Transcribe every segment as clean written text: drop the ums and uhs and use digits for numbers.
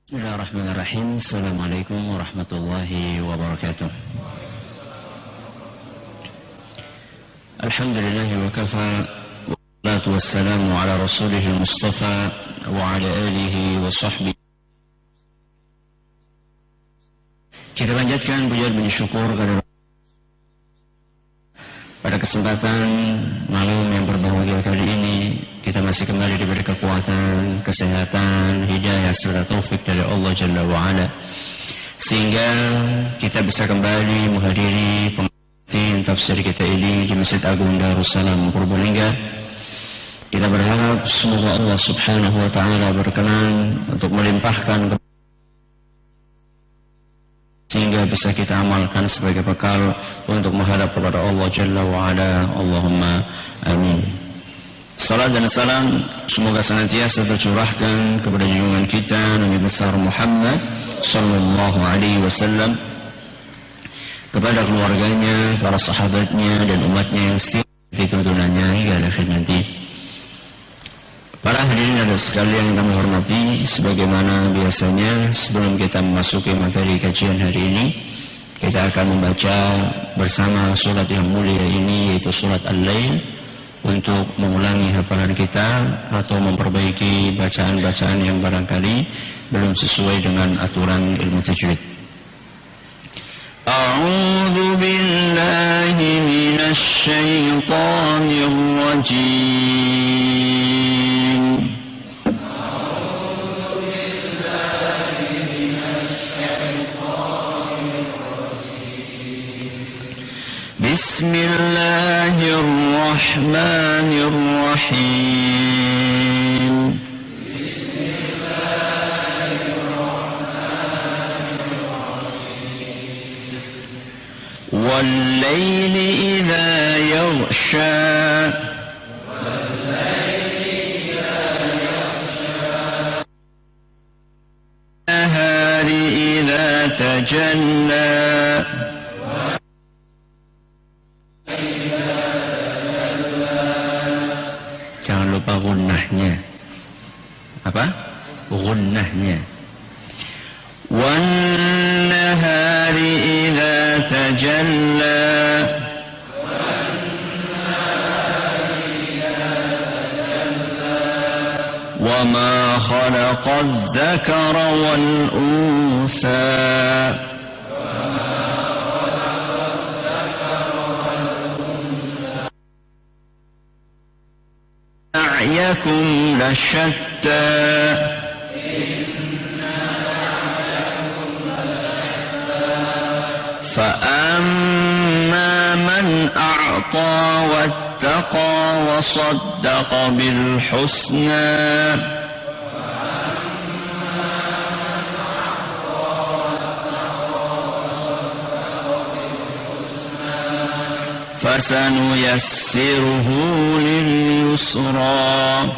Bismillahirrahmanirrahim. Assalamualaikum warahmatullahi wabarakatuh. Alhamdulillahi wa kafa, wassalatu wassalamu ala rasulihil mustafa wa ala alihi wa sahbihi. Kita panjatkan puja dan syukur kepada pada kesempatan malam yang berbahagia kali ini, kita masih kembali diberi kekuatan, kesehatan, hidayah serta taufik dari Allah Jalla wa'ala, sehingga kita bisa kembali menghadiri pengertian tafsir kita ini di Masjid Agung Darussalam Purbalingga. Kita berharap semoga Allah Subhanahu wa ta'ala berkenan untuk melimpahkan sehingga bisa kita amalkan sebagai bekal untuk menghadap kepada Allah Jalla wa'ala. Allahumma amin. Salat dan salam semoga senantiasa tercurahkan kepada junjungan kita Nabi besar Muhammad sallallahu alaihi wasallam, kepada keluarganya, para sahabatnya dan umatnya yang setia di tuntunannya hingga akhir nanti. Para hadirin dan sekalian yang kami hormati, sebagaimana biasanya sebelum kita memasuki materi kajian hari ini, kita akan membaca bersama surat yang mulia ini, yaitu surat Al-Lail, untuk mengulangi hafalan kita atau memperbaiki bacaan-bacaan yang barangkali belum sesuai dengan aturan ilmu tajwid. A'udzu billahi minasy syaithanir rajim. Bismillahirrahmanirrahim. وَاللَّيْلِ إِذَا يَغْشَى وَالنَّهَارِ إِذَا تَجَلَّى. Jangan lupa gunnahnya. Apa? Gunnahnya. وَالنَّهَارِ إِذَا تَجَلَّى وَمَا خَلَقَ الذَّكَرَ وَالْأُنثَى سعيكم لشتى فأما من أعطى واتقى وصدق بالحسنى فسنيسره لليسرى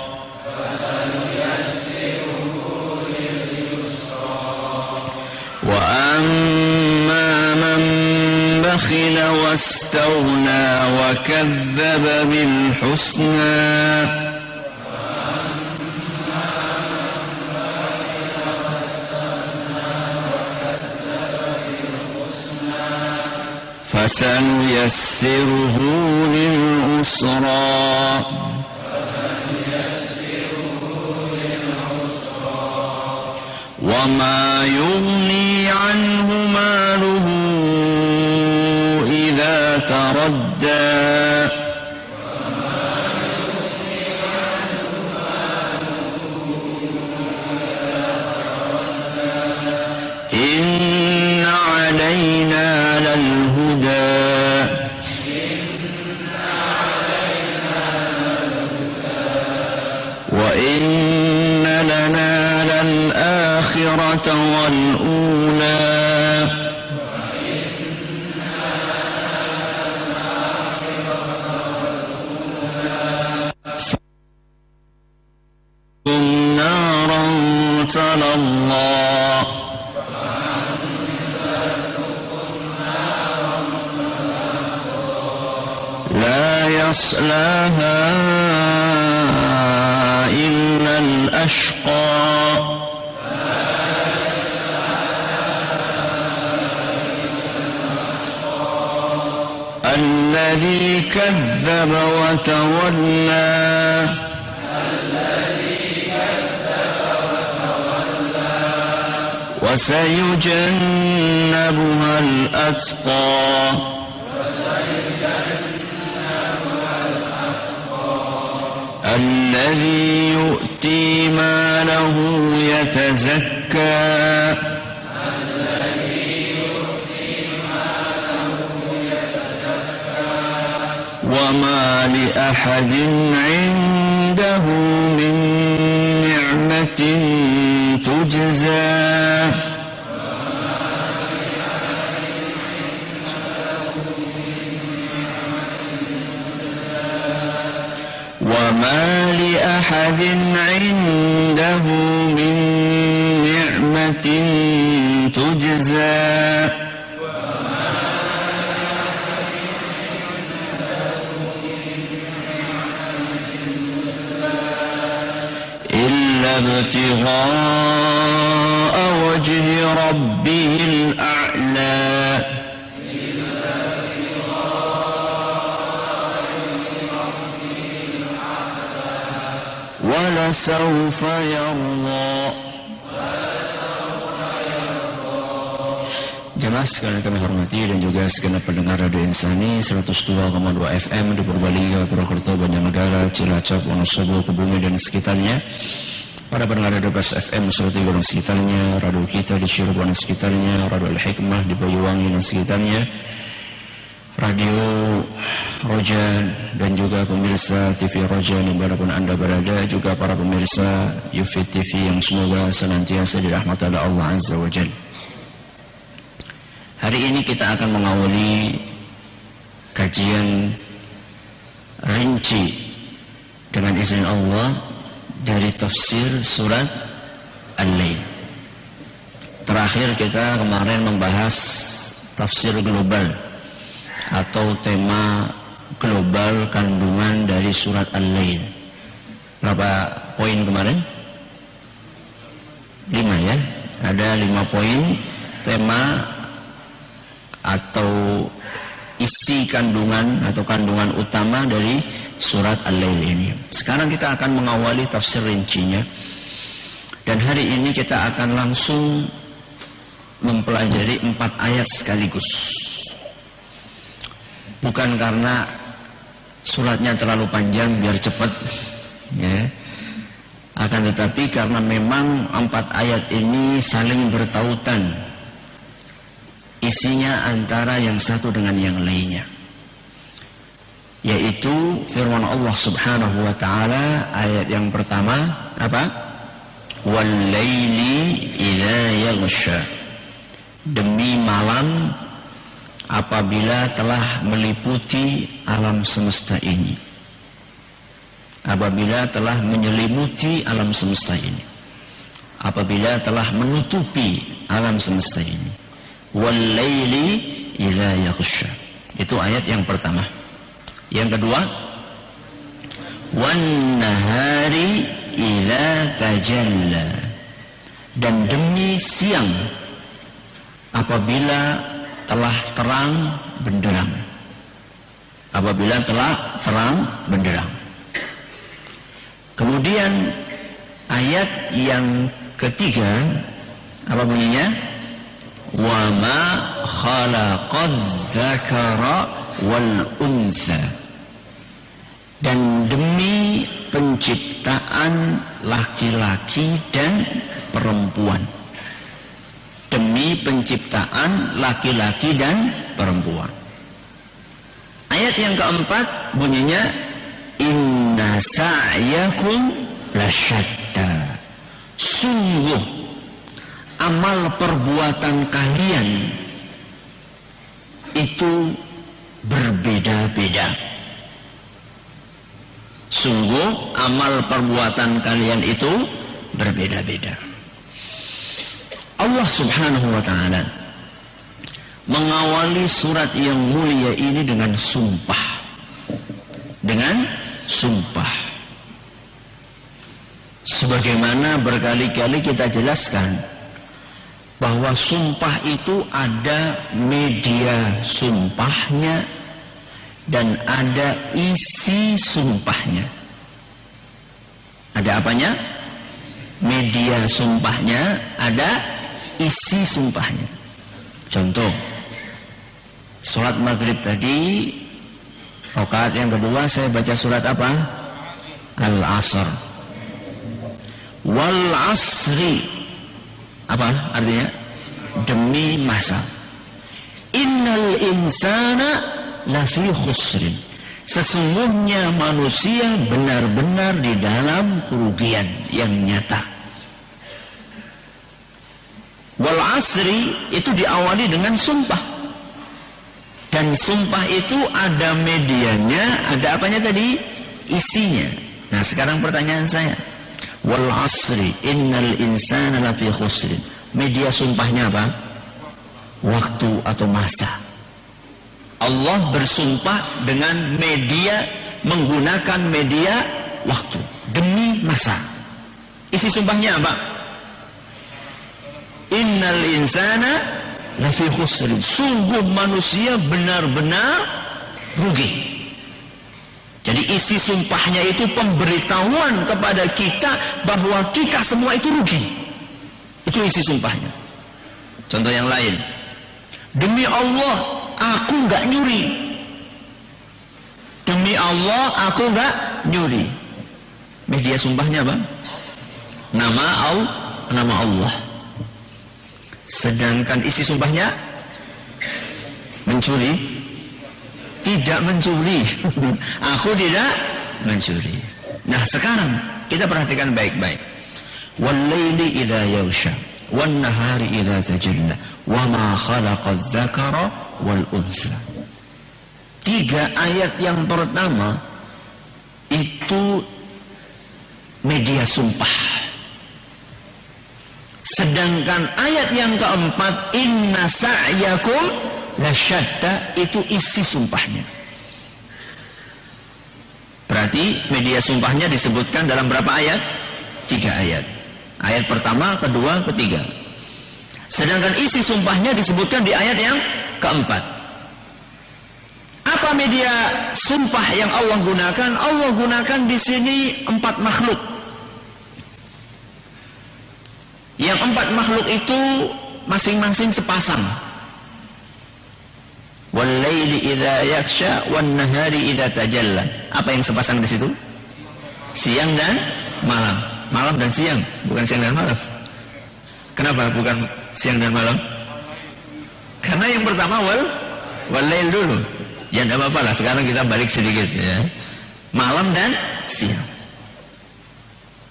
وأما من بخل واستغنى وكذب بالحسنى فسنيسره للعسرى وما يغني عنه ماله إذا تردى إن علينا للهدى وإن لنا للآخرة والأولى نارا تلى الله لا يصلاها إلا الأشقى الذي كذب وتولى وسيجنبها الأتقى الذي يؤتي ماله يتزكى وما لأحد عنده من نعمة تجزى وما لأحد عنده من نعمة تجزى إلا ابتغاء وجه ربه الأعلى ولسوف يرضى. Jemaah sekalian kami hormati dan juga segenap pendengar Radio Insani 102,2 FM di Purbalingga, Purwokerto, Banjarnegara, Cilacap, Wonosobo, Kebumen dan sekitarnya. Para pendengar Radio Bas FM Surabaya dan sekitarnya, radio kita di Cirebon dan sekitarnya, Radio Al-Hikmah di Banyuwangi dan sekitarnya, Radio Roja dan juga pemirsa TV Roja dimanapun Anda berada, juga para pemirsa Yufid TV yang semoga senantiasa dirahmati oleh Allah Azza wa Jalla. Hari ini kita akan mengawali kajian rinci dengan izin Allah dari tafsir surat Al-Lail. Terakhir kita kemarin membahas tafsir global atau tema global kandungan dari surat Al-Lail. Berapa poin kemarin? 5 ya. Ada 5 poin tema atau isi kandungan atau kandungan utama dari surat Al-Lail ini. Sekarang kita akan mengawali tafsir rincinya. Dan hari ini kita akan langsung mempelajari 4 ayat sekaligus. Bukan karena suratnya terlalu panjang biar cepat, ya. Akan tetapi karena memang 4 ayat ini saling bertautan isinya antara yang satu dengan yang lainnya, yaitu firman Allah Subhanahu wa taala ayat yang pertama apa? Wal laili idza yaghsha. Demi malam apabila telah meliputi alam semesta ini. Apabila telah menyelimuti alam semesta ini. Apabila telah menutupi alam semesta ini. Wal-laili idza yaghsha. Itu ayat yang pertama. Yang kedua, wan-nahari idza tajalla. Dan demi siang apabila telah terang benderang. Apabila telah terang benderang. Kemudian ayat yang ketiga apa bunyinya? Wa ma khalaqadz-dzakara wal untha. Dan demi penciptaan laki-laki dan perempuan. Demi penciptaan laki-laki dan perempuan. Ayat yang keempat bunyinya inna sa'yakum lasyatta. Sungguh amal perbuatan kalian itu berbeda-beda. Sungguh amal perbuatan kalian itu berbeda-beda. Allah Subhanahu wa ta'ala mengawali surat yang mulia ini dengan sumpah. Dengan sumpah. Sebagaimana berkali-kali kita jelaskan bahwa sumpah itu ada media sumpahnya dan ada isi sumpahnya. Ada apanya? Media sumpahnya, ada isi sumpahnya. Contoh, sholat maghrib tadi, rakaat yang kedua saya baca surat apa? Al-Asr. Wal asri. Apa artinya? Demi masa. Innal insana lafi khusrin. Sesungguhnya manusia benar-benar di dalam kerugian yang nyata. Wal asri itu diawali dengan sumpah. Dan sumpah itu ada medianya, ada apanya tadi? Isinya. Nah sekarang pertanyaan saya. Wal asri innal insana lafi khusrin. Media sumpahnya apa? Waktu atau masa. Allah bersumpah dengan media, menggunakan media waktu demi masa. Isi sumpahnya apa? Innal insana lafi khusrin. Sungguh manusia benar-benar rugi. Jadi isi sumpahnya itu pemberitahuan kepada kita bahwa kita semua itu rugi. Itu isi sumpahnya. Contoh yang lain. Demi Allah, aku nggak nyuri. Demi Allah, aku nggak nyuri. Media sumpahnya apa? Nama Allah. Sedangkan isi sumpahnya mencuri. Tidak mencuri. Aku tidak mencuri. Nah sekarang kita perhatikan baik-baik. Wal-laili idza yaghsha wan-nahari idza tajalla wa ma khalaqadz dzakara wal unsa. 3 ayat yang pertama itu media sumpah. Sedangkan ayat yang keempat inna sa'yakum lasyatta itu isi sumpahnya. Berarti media sumpahnya disebutkan dalam berapa ayat? 3 ayat. Ayat pertama, kedua, ketiga. Sedangkan isi sumpahnya disebutkan di ayat yang keempat. Apa media sumpah yang Allah gunakan? Allah gunakan di sini 4 makhluk. Yang 4 makhluk itu masing-masing sepasang. Wal-laili idza yaghsha wan-nahari idza tajalla. Apa yang sepasang di situ? Siang dan malam. Malam dan siang, bukan siang dan malam. Kenapa bukan siang dan malam? Karena yang pertama wal-lail dulu. Ya enggak apa-apa lah, sekarang kita balik sedikit ya. Malam dan siang.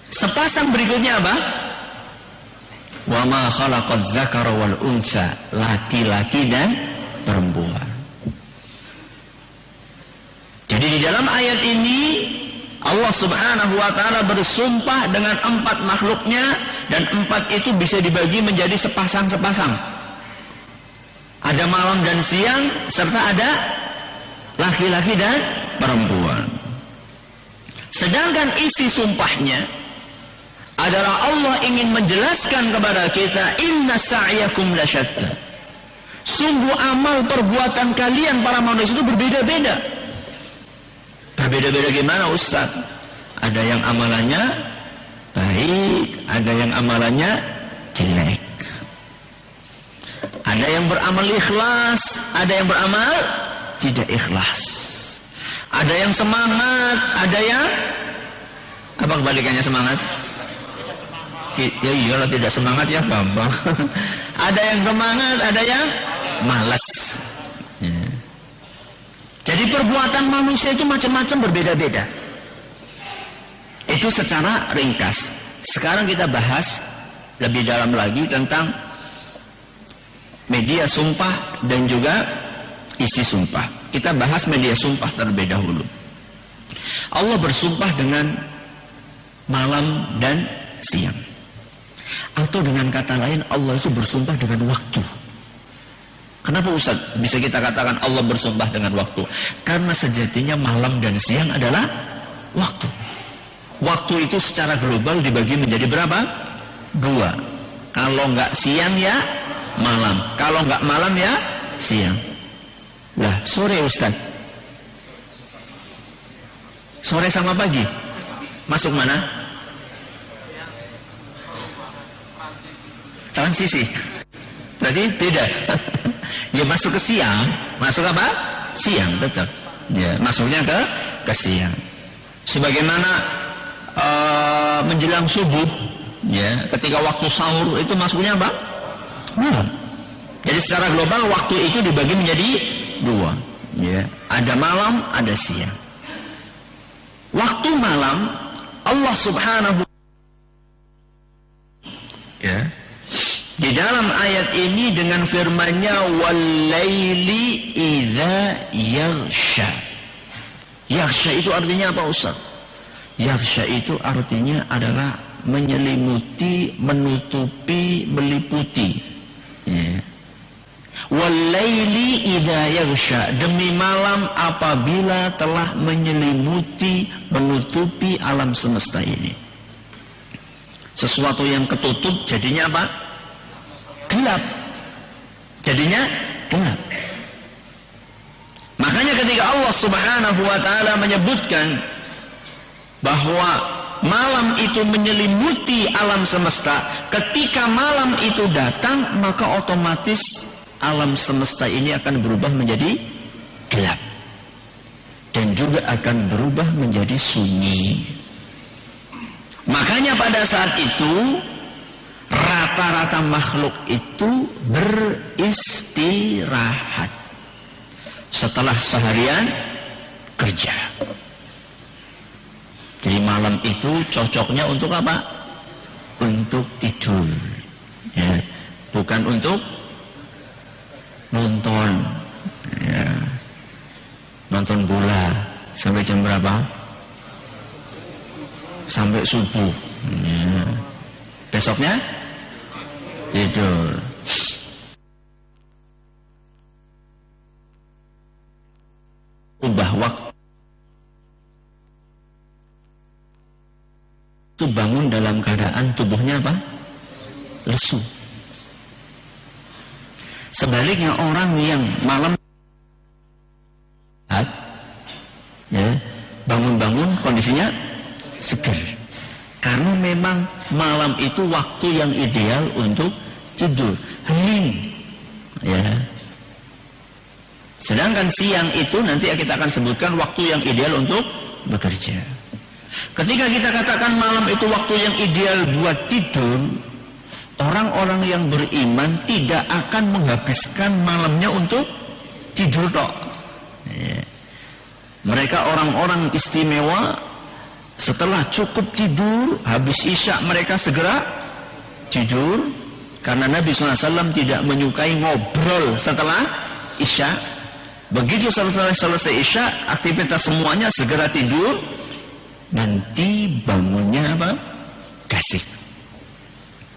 Sepasang berikutnya apa? Wa ma khalaqadz dzakara wal unsa, laki-laki dan perempuan. Jadi di dalam ayat ini Allah subhanahu wa ta'ala bersumpah dengan 4 makhluknya, dan 4 itu bisa dibagi menjadi sepasang-sepasang. Ada malam dan siang, serta ada laki-laki dan perempuan. Sedangkan isi sumpahnya adalah Allah ingin menjelaskan kepada kita inna sa'yakum lasyatta. Sungguh amal perbuatan kalian para manusia itu berbeda-beda. Berbeda-beda gimana Ustaz? Ada yang amalannya baik, ada yang amalannya jelek. Ada yang beramal ikhlas, ada yang beramal tidak ikhlas. Ada yang semangat, ada yang apa kebalikannya semangat? Ya iyalah, tidak semangat ya gampang. Ada yang semangat, ada yang malas. Ya. Jadi perbuatan manusia itu macam-macam, berbeda-beda. Itu secara ringkas. Sekarang kita bahas lebih dalam lagi tentang media sumpah dan juga isi sumpah. Kita bahas media sumpah terlebih dahulu. Allah bersumpah dengan malam dan siang. Atau dengan kata lain, Allah itu bersumpah dengan waktu. Kenapa Ustaz bisa kita katakan Allah bersumpah dengan waktu? Karena sejatinya malam dan siang adalah waktu. Waktu itu secara global dibagi menjadi berapa? 2. Kalau nggak siang ya malam. Kalau nggak malam ya siang. Lah sore Ustaz. Sore sama pagi. Masuk mana? Transisi. Berarti beda. Ya masuk ke siang. Masuk apa? Siang tetap. Ya, masuknya ke siang. Sebagaimana menjelang subuh, ya, ketika waktu sahur itu masuknya apa? Malam. Jadi secara global waktu itu dibagi menjadi dua, ya. Ada malam, ada siang. Waktu malam Allah Subhanahu, ya, di dalam ayat ini dengan firman-Nya wal-laili idza yaghsha. Yaghsha itu artinya apa, Ustaz? Yaghsha itu artinya adalah menyelimuti, menutupi, meliputi. Ya. Wal-laili idza yaghsha, demi malam apabila telah menyelimuti, menutupi alam semesta ini. Sesuatu yang ketutup jadinya apa? Gelap. Jadinya gelap. Makanya ketika Allah Subhanahu wa taala menyebutkan bahwa malam itu menyelimuti alam semesta, ketika malam itu datang maka otomatis alam semesta ini akan berubah menjadi gelap dan juga akan berubah menjadi sunyi. Makanya pada saat itu rata-rata makhluk itu beristirahat setelah seharian kerja. Jadi malam itu cocoknya untuk apa? Untuk tidur, ya. Bukan untuk nonton, ya. Nonton bola sampai jam berapa? Sampai subuh, ya. Besoknya tidur. Ubah waktu itu bangun dalam keadaan tubuhnya apa? Lesu. Sebaliknya orang yang malam, ya, bangun-bangun kondisinya seger. Karena memang malam itu waktu yang ideal untuk tidur, hening, ya. Sedangkan siang itu nanti kita akan sebutkan waktu yang ideal untuk bekerja. Ketika kita katakan malam itu waktu yang ideal buat tidur, orang-orang yang beriman tidak akan menghabiskan malamnya untuk tidur tok. Ya. Mereka orang-orang istimewa, setelah cukup tidur, habis isya mereka segera tidur, karena Nabi SAW tidak menyukai ngobrol setelah isya. Begitu selesai isya, aktivitas semuanya segera tidur, nanti bangunnya apa? Kasih.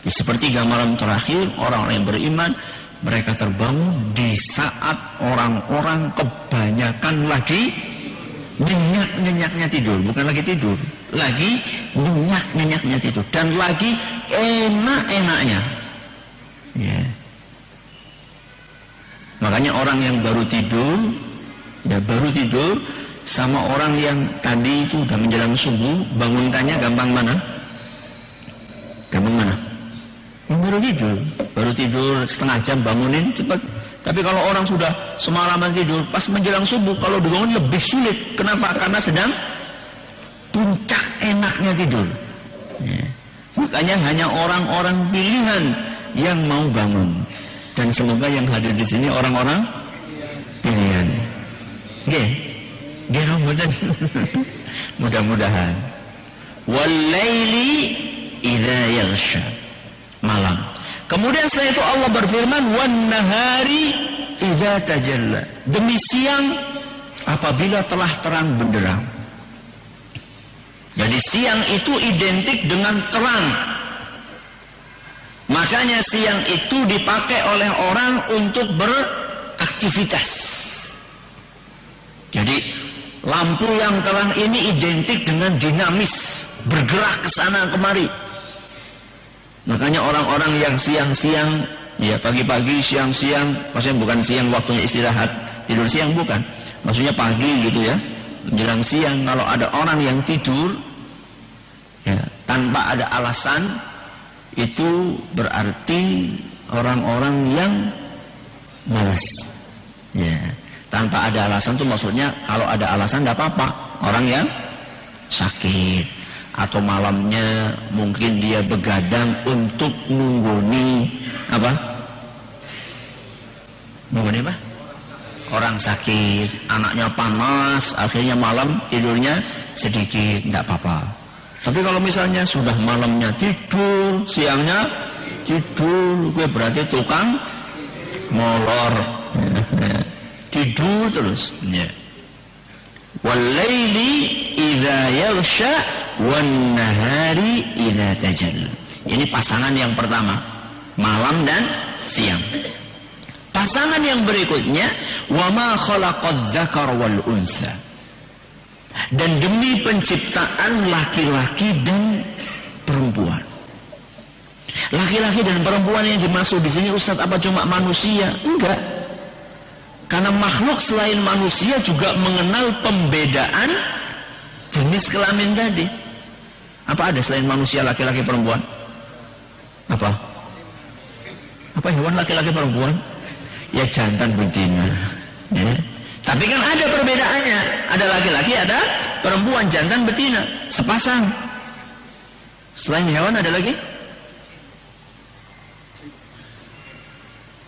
Di sepertiga malam terakhir, orang-orang yang beriman mereka terbangun di saat orang-orang kebanyakan lagi nyenyak-nyenyaknya tidur. Bukan lagi tidur, lagi nyenyak-nyenyaknya tidur, dan lagi enak-enaknya, ya. Makanya orang yang baru tidur, ya baru tidur, sama orang yang tadi itu udah menjelang subuh, bangunkannya gampang mana? Gampang mana? Baru tidur setengah jam bangunin cepat. Tapi kalau orang sudah semalaman tidur, pas menjelang subuh kalau dibangun lebih sulit. Kenapa? Karena sedang puncak enaknya tidur. Ya. Makanya hanya orang-orang pilihan yang mau bangun. Dan semoga yang hadir di sini orang-orang pilihan. Mudah-mudahan. Wal-laili idza yaghsha, malam. Kemudian setelah itu Allah berfirman wan-nahari idza tajalla, demi siang apabila telah terang benderang. Jadi siang itu identik dengan terang. Makanya siang itu dipakai oleh orang untuk beraktivitas. Jadi lampu yang terang ini identik dengan dinamis, bergerak ke sana kemari. Makanya orang-orang yang siang-siang, ya pagi-pagi, siang-siang, maksudnya bukan siang waktunya istirahat, tidur siang bukan. Maksudnya pagi gitu ya. menjelang siang. Kalau ada orang yang tidur ya, tanpa ada alasan, itu berarti orang-orang yang malas. Ya, tanpa ada alasan itu maksudnya kalau ada alasan tidak apa-apa. Orang yang sakit atau malamnya mungkin dia begadang untuk nunggoni apa? Nunggoni apa? Orang sakit, anaknya panas, akhirnya malam tidurnya sedikit, tidak apa-apa. Tapi kalau misalnya sudah malamnya tidur, siangnya tidur, gue berarti tukang molor. Tidur terus. Wal-laili idza yaghsha wan-nahari idza tajalla. Ini pasangan yang pertama, malam dan siang. Pasangan yang berikutnya, wa ma khalaqadz dzakara wal untha. Dan demi penciptaan laki-laki dan perempuan. Laki-laki dan perempuan yang dimaksud di sini Ustaz apa cuma manusia? Enggak. Karena makhluk selain manusia juga mengenal pembedaan jenis kelamin tadi. Apa ada selain manusia laki-laki perempuan? Apa? Apa hewan laki-laki perempuan? Ya jantan betina. Ya. Tapi kan ada perbedaannya. Ada laki-laki, ada perempuan, jantan betina, sepasang. Selain hewan ada lagi?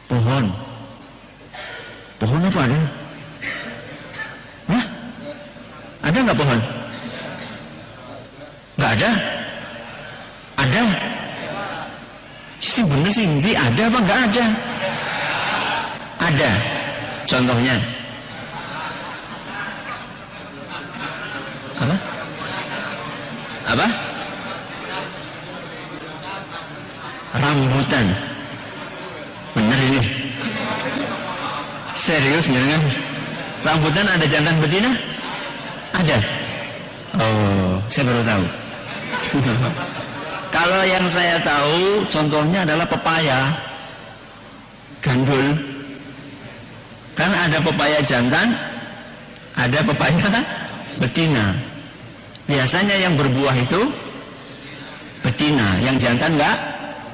Pohon. Pohon apa ada? Hah? Ada nggak pohon? Nggak ada? Ada? Sih bener sih, ini ada apa nggak ada? Ada. Contohnya? Apa? Apa? Rambutan. Bener ini. Serius jangan? Rambutan ada jantan betina? Ada. Oh, saya baru tahu. Kalau yang saya tahu contohnya adalah pepaya. Gandul. Kan ada pepaya jantan, ada pepaya betina. Biasanya yang berbuah itu betina, yang jantan enggak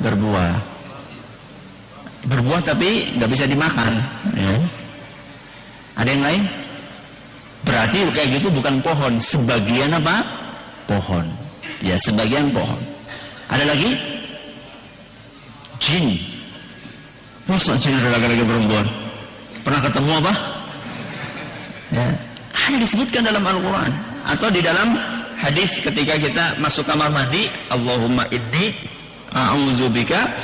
berbuah. Berbuah tapi nggak bisa dimakan. Ya. Ada yang lain? Berarti kayak gitu bukan pohon, sebagian apa? Pohon. Ya, sebagian pohon. Ada lagi? Jin. Masa jin ada laki-laki perempuan? Pernah ketemu apa? Ya. Ada disebutkan dalam Al-Quran atau di dalam hadis ketika kita masuk kamar mandi, Allahumma inni a'udzubika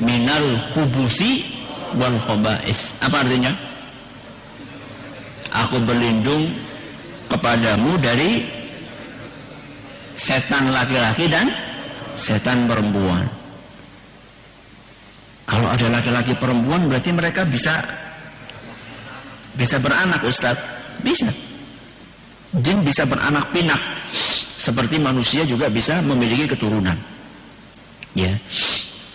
minal khubusi wal khaba'is. Apa artinya? Aku berlindung kepadamu dari setan laki-laki dan setan perempuan. Kalau ada laki-laki perempuan berarti mereka bisa beranak, Ustaz. Bisa. Jin bisa beranak pinak. Seperti manusia juga bisa memiliki keturunan. Ya.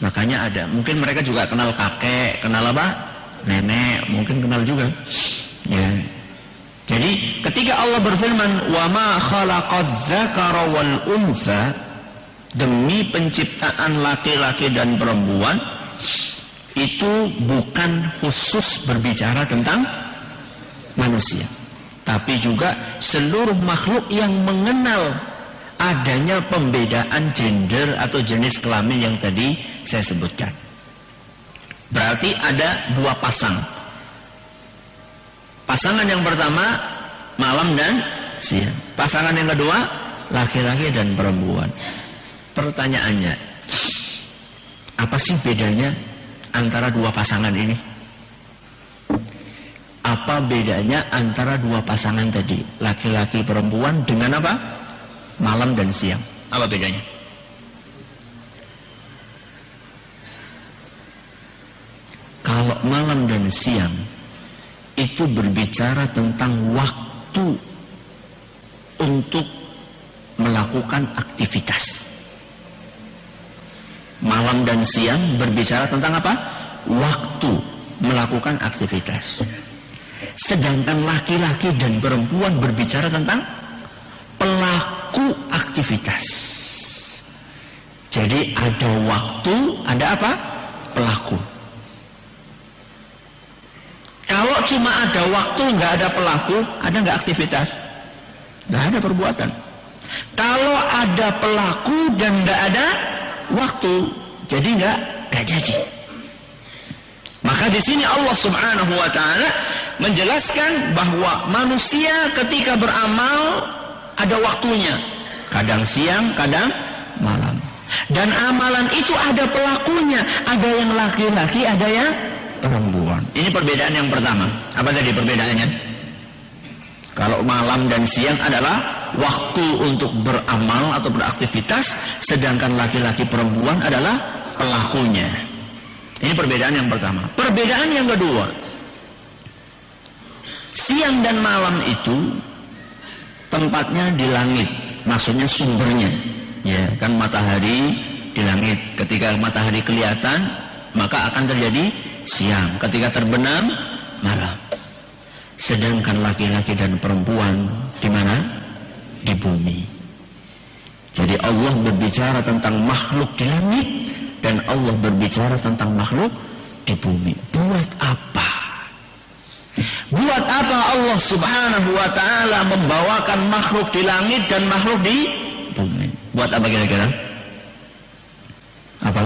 Makanya ada, mungkin mereka juga kenal kakek, kenal apa? Nenek, mungkin kenal juga. Ya. Jadi ketika Allah berfirman, "Wa ma khalaqadz dzakara wal untha", demi penciptaan laki-laki dan perempuan, itu bukan khusus berbicara tentang manusia, tapi juga seluruh makhluk yang mengenal adanya pembedaan gender atau jenis kelamin yang tadi saya sebutkan. Berarti ada dua pasang. Pasangan yang pertama malam dan siang. Pasangan yang kedua laki-laki dan perempuan. Pertanyaannya, apa sih bedanya antara dua pasangan ini? Apa bedanya antara dua pasangan tadi, laki-laki perempuan dengan apa? Malam dan siang. Apa bedanya? Kalau malam dan siang itu berbicara tentang waktu untuk melakukan aktivitas. Malam dan siang berbicara tentang apa? Waktu melakukan aktivitas. Sedangkan laki-laki dan perempuan berbicara tentang pelaku aktivitas. Jadi ada waktu, ada apa? Pelaku. Kalau cuma ada waktu, nggak ada pelaku, ada nggak aktivitas? Nggak ada perbuatan. Kalau ada pelaku dan nggak ada waktu, jadi nggak jadi. Maka di sini Allah Subhanahu wa taala menjelaskan bahwa manusia ketika beramal ada waktunya. Kadang siang, kadang malam. Dan amalan itu ada pelakunya. Ada yang laki-laki, ada yang perempuan. Ini perbedaan yang pertama. Apa tadi perbedaannya? Kalau malam dan siang adalah waktu untuk beramal atau beraktivitas, sedangkan laki-laki perempuan adalah pelakunya. Ini perbedaan yang pertama. Perbedaan yang kedua, siang dan malam itu tempatnya di langit, maksudnya sumbernya. Ya, kan matahari di langit. Ketika matahari kelihatan, maka akan terjadi siang. Ketika terbenam, malam. Sedangkan laki-laki dan perempuan di mana? Di bumi. Jadi Allah berbicara tentang makhluk di langit dan Allah berbicara tentang makhluk di bumi. Buat apa? Buat apa Allah Subhanahu wa taala membawakan makhluk di langit dan makhluk di bumi? Buat apa kira-kira? Apa?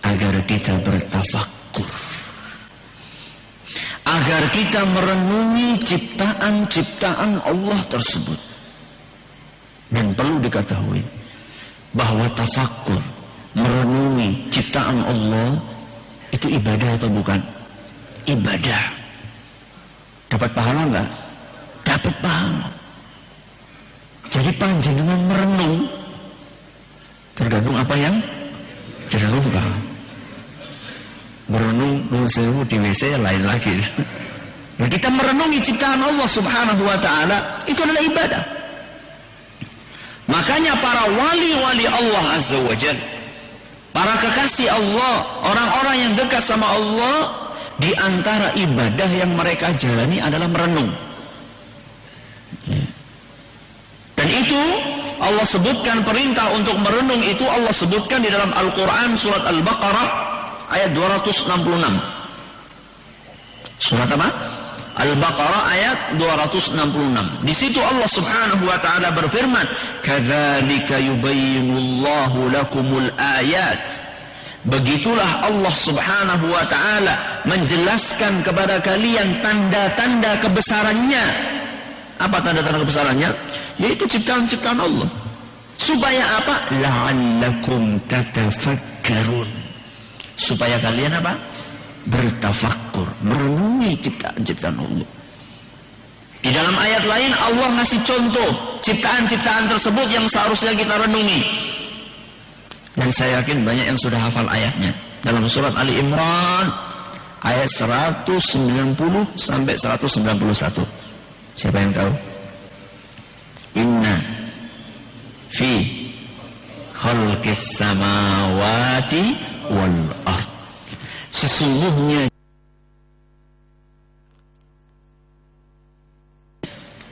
Agar kita bertafakkur. Agar kita merenungi ciptaan-ciptaan Allah tersebut. Dan perlu diketahui bahwa tafakkur, merenungi ciptaan Allah itu ibadah atau bukan? Ibadah. Dapat pahala enggak? Dapat pahala. Jadi panjenengan merenung tergantung apa yang dilakukan. Merenung nusewu di WC lain lagi. Nah, kita merenungi ciptaan Allah Subhanahu wa taala itu adalah ibadah. Makanya para wali-wali Allah Azza wa Jalla, para kekasih Allah, orang-orang yang dekat sama Allah, di antara ibadah yang mereka jalani adalah merenung. Dan itu Allah sebutkan perintah untuk merenung itu Allah sebutkan di dalam Al-Quran surat Al-Baqarah ayat 266. Surat apa? Al-Baqarah ayat 266. Di situ Allah Subhanahu wa taala berfirman, "Kadzalika yubayyinullahu lakumul ayat." Begitulah Allah Subhanahu wa taala menjelaskan kepada kalian tanda-tanda kebesarannya. Apa tanda-tanda kebesarannya? Yaitu ciptaan-ciptaan Allah. Supaya apa? La'allakum tatafakkarun. Supaya kalian apa? Bertafakkur, merenungi ciptaan-ciptaan Allah. Di dalam ayat lain Allah ngasih contoh ciptaan-ciptaan tersebut yang seharusnya kita renungi. Dan saya yakin banyak yang sudah hafal ayatnya. Dalam surat Ali Imran ayat 190 sampai 191. Siapa yang tahu? Inna fi khalqis samawati wal ard. Sesungguhnya.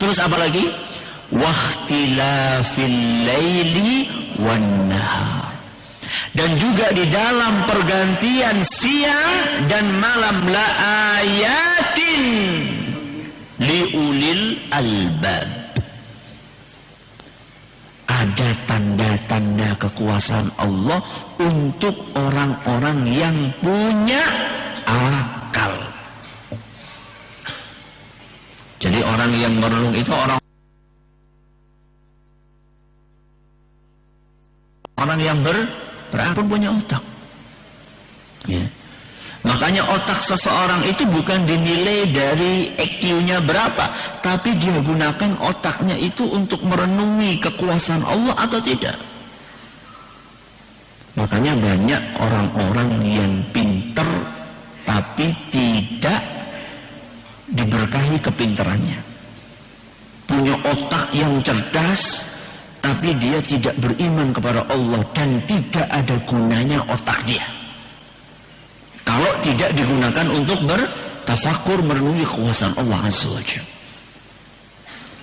Terus apa lagi? Wakhtilafil laili wan nahar. Dan juga di dalam pergantian siang dan malam la ayatin liulil albab. Ada tanda-tanda kekuasaan Allah untuk orang-orang yang punya akal. Jadi orang yang merenung itu orang yang berakal punya otak. Ya. Makanya otak seseorang itu bukan dinilai dari IQ-nya berapa, tapi dia gunakan otaknya itu untuk merenungi kekuasaan Allah atau tidak. Makanya banyak orang-orang yang pintar tapi tidak diberkahi kepintarannya. Punya otak yang cerdas tapi dia tidak beriman kepada Allah dan tidak ada gunanya otak dia kalau tidak digunakan untuk bertafakur merenungi kekuasaan Allah Azza wa Jalla.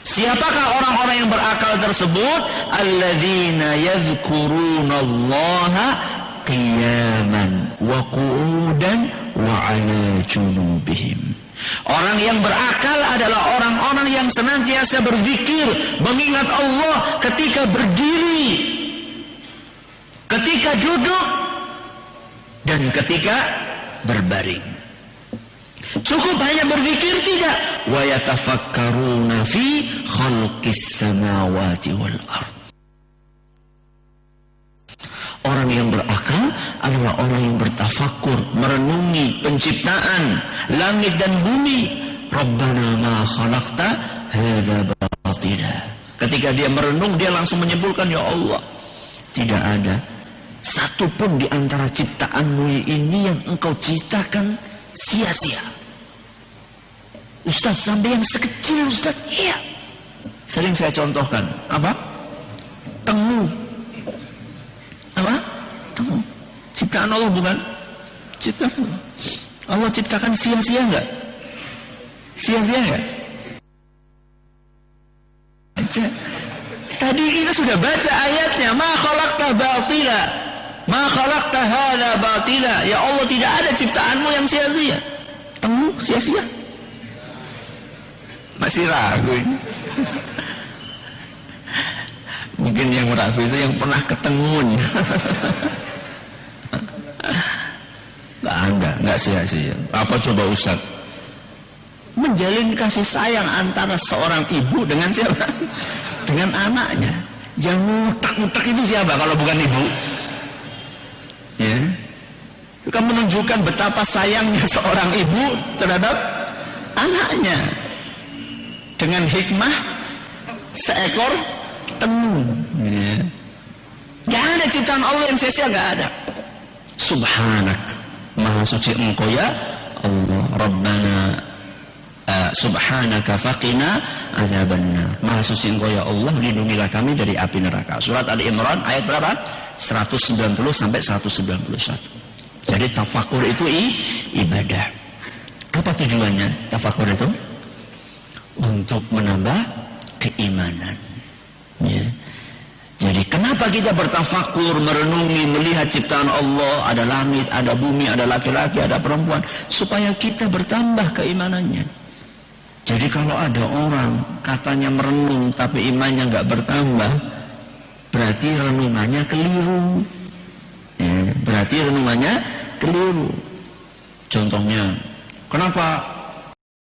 Siapakah orang-orang yang berakal tersebut? Alladzina yadhkurunallaha qiyaman wa qu'udan wa 'ala junubihim. Orang yang berakal adalah orang-orang yang senantiasa berzikir, mengingat Allah ketika berdiri, ketika duduk, dan ketika berbaring. Cukup hanya berzikir tidak? Wa yatafakkaruna fi khalqis samawati wal ardh. Orang yang berakal adalah orang yang bertafakur, merenungi penciptaan langit dan bumi. Rabbana ma khalaqta hadza batila. Ketika dia merenung, dia langsung menyimpulkan, ya Allah, tidak ada satu pun di antara ciptaanmu ini yang engkau ciptakan sia-sia. Ustaz, sampai yang sekecil, Ustaz. Iya. Sering saya contohkan. Apa? Tengu. Apa? Tengu. Ciptaan Allah bukan? Ciptaan Allah. Allah ciptakan sia-sia enggak? Sia-sia enggak? Tadi kita sudah baca ayatnya. Ma khalaqta batila. Ma khalaqta hadza batila. Ya Allah, tidak ada ciptaanmu yang sia-sia. Tengu sia-sia. Masih ragu ini. Mungkin yang ragu itu yang pernah ketengun. Enggak sia-sia. Apa coba Ustaz? Menjalin kasih sayang antara seorang ibu dengan siapa? Dengan anaknya. Yang ngutak-ngutak itu siapa kalau bukan ibu? Ya. Itu kan menunjukkan betapa sayangnya seorang ibu terhadap anaknya. Dengan hikmah seekor tengu. Ya. Gak ada ciptaan Allah yang sia-sia, gak ada. Subhanak, maha suci engkau ya Allah. Rabbana subhanaka faqina adzabannar. Maha suci engkau ya Allah, lindungilah kami dari api neraka. Surat Ali Imran ayat berapa? 190 sampai 191. Jadi tafakur itu ibadah. Apa tujuannya tafakur itu? Untuk menambah keimanan. Ya. Jadi kenapa kita bertafakur, merenungi, melihat ciptaan Allah, ada langit, ada bumi, ada laki-laki, ada perempuan, supaya kita bertambah keimanannya. Jadi kalau ada orang katanya merenung tapi imannya nggak bertambah, berarti renungannya keliru. Ya, berarti renungannya keliru. Contohnya, kenapa